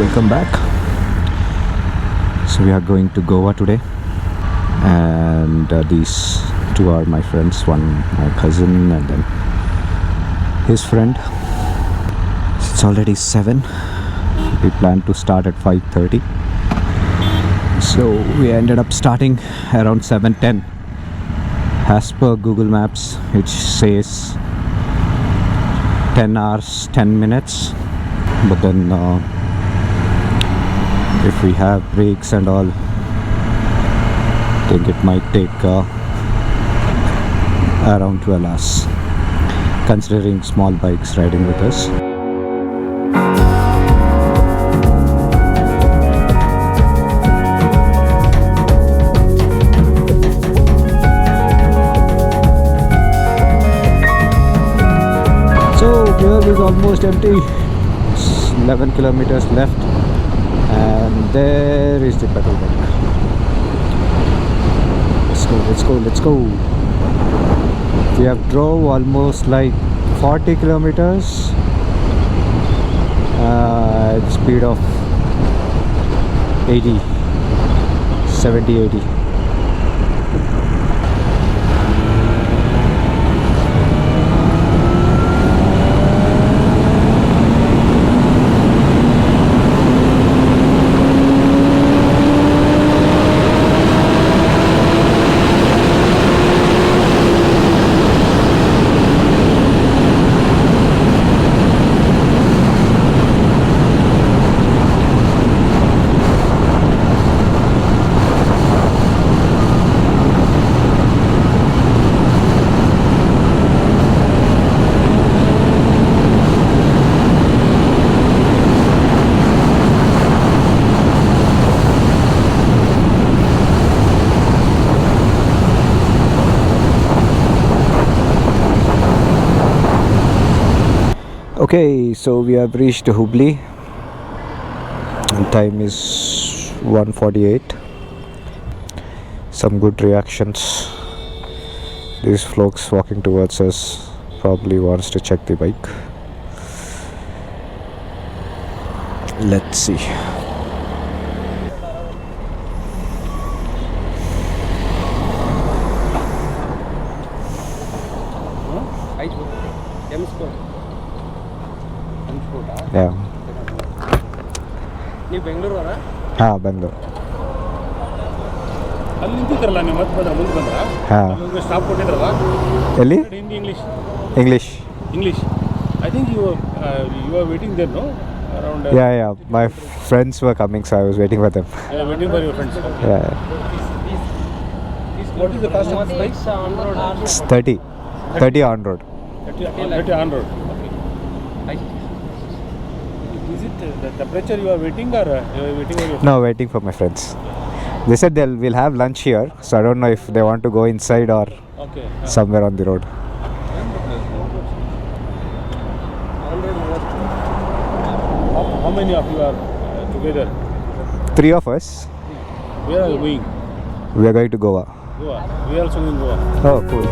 welcome back. So we are going to Goa today, and these two are my friends, one my cousin and then his friend. It's already 7. We planned to start at 5:30, so we ended up starting around 7:10. As per Google Maps, it says 10 hours 10 minutes, but then if we have breaks and all, I think it might take around 12 hours, considering small bikes riding with us. Here is almost empty. It's 11 kilometers left, and there is the petrol bunk. Let's go, let's go, let's go. We have drove almost like 40 kilometers at speed of 80, 70, 80. Okay, so we have reached Hubli, and time is 1:48. Some good reactions. These folks walking towards us probably wants to check the bike. Let's see. Yeah. You Bangalore, right? हाँ Bangalore. ಅಲ್ಲಿ ನಿಂತಿದ್ರಲ್ಲ ನೀವು ಮತ್ತೆ ಬಂದ್ರೆ ಮುಂದೆ ಬಂದ್ರ हाँ. ನಿಮಗೆ stop ಕೊಟ್ಟಿದ್ರಲ್ಲ ಎಲ್ಲಿ? Hindi English English. I think you were waiting there, no? Around Yeah. My friends were coming, so I was waiting for them. Waiting for your friends. Yeah. What is the cost of this bike? It's 30 on road. 30 on road. Okay. Is it the temperature you are waiting, or you are waiting for your No, waiting for my friends. They said we'll have lunch here, so I don't know if they want to go inside or Okay. somewhere on the road. How many of you are together? 3 of us. Where are you going? We are going to Goa. Goa. We are also going Goa. Oh, cool.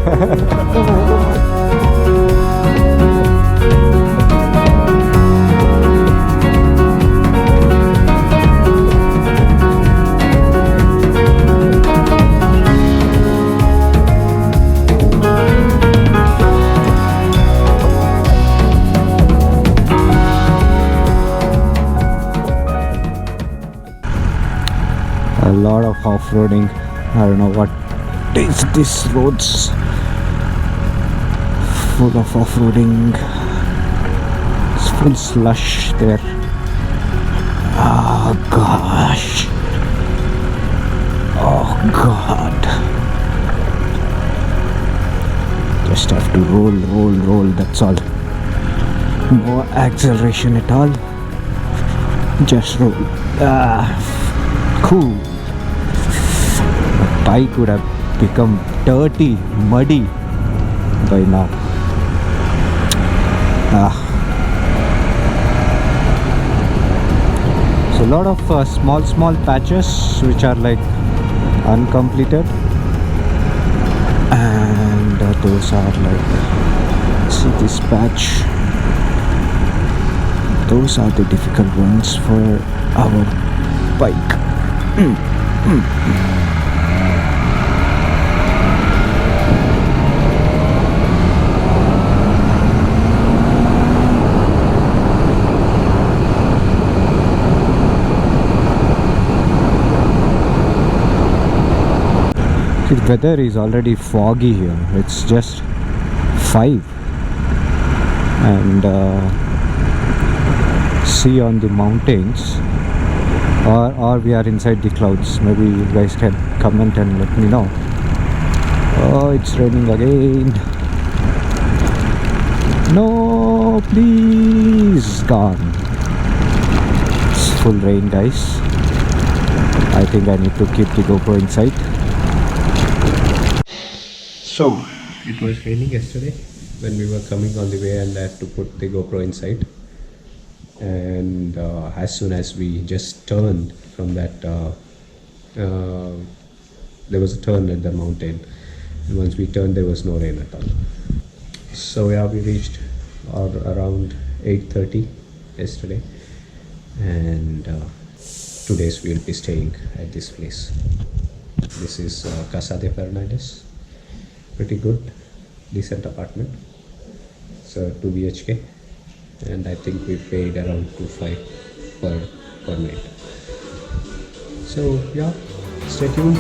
A lot of off-roading. I don't know what is this roads. Full of off-roading. It's full slush there. Oh gosh. Oh god. Just have to roll. That's all. No acceleration at all. Just roll. Cool. The bike would have become dirty, muddy by now. So a lot of small patches which are like uncompleted, and those are like, see this patch, Those are the difficult ones for our bike. The weather is already foggy here. It's just 5 and see on the mountains, or we are inside the clouds. Maybe you guys can comment and let me know. Oh, it's raining again. No, please, gone. It's full rain, guys. I think I need to keep the GoPro inside. So it was raining yesterday when we were coming on the way, and I had to put the GoPro inside. And as soon as we just turned from that, there was a turn at the mountain, and once we turned, there was no rain at all. So yeah, we reached around 8:30 yesterday, and today's we'll be staying at this place. This is Casa de Fernandez. Pretty good, decent apartment. So 2 BHK, and I think we paid around 2.5 per night. So yeah, stay tuned.